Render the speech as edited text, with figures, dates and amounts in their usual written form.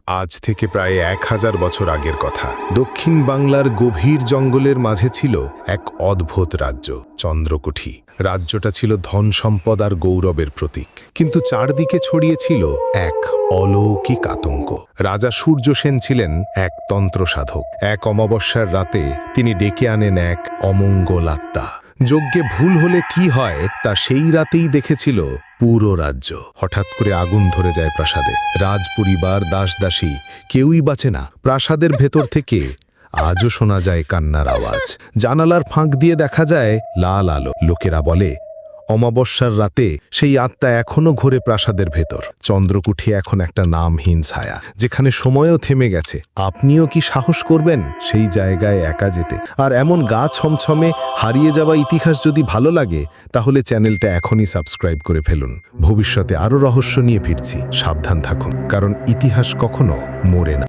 আজ থেকে প্রায় 1000 বছর আগের কথা। দক্ষিণ বাংলার গভীর জঙ্গলের মাঝে ছিল এক অদ্ভুত রাজ্য, চন্দ্রকুঠি। রাজ্যটা ছিল ধন সম্পদ আর গৌরবের প্রতীক, কিন্তু চারদিকে ছড়িয়ে ছিল এক অলৌকিক আতঙ্ক। রাজা সূর্য সেন ছিলেন এক তন্ত্র সাধক। এক অমাবস্যার রাতে তিনি ডেকে আনেন এক অমঙ্গল আত্মা। যজ্ঞে ভুল হলে কি হয় তা সেই রাতেই দেখেছিল পুরো রাজ্য। হঠাৎ করে আগুন ধরে যায় প্রাসাদে। রাজপরিবার, দাসদাসী, কেউই বাঁচে না। প্রাসাদের ভেতর থেকে আজও শোনা যায় কান্নার আওয়াজ। জানালার ফাঁক দিয়ে দেখা যায় লাল আলো। লোকেরা বলে অমাবস্যার রাতে সেই আত্মা এখনো ঘোরে প্রাসাদের ভেতর। চন্দ্রকুঠি এখন একটা নামহীন ছায়া, যেখানে সময়ও থেমে গেছে। আপনিও কি সাহস করবেন সেই জায়গায় একা যেতে? আর এমন গা ছমছমে হারিয়ে যাওয়া ইতিহাস যদি ভালো লাগে, তাহলে চ্যানেলটা এখনই সাবস্ক্রাইব করে ফেলুন। ভবিষ্যতে আরও রহস্য নিয়ে ফিরছি। সাবধান থাকুন, কারণ ইতিহাস কখনো মরে না।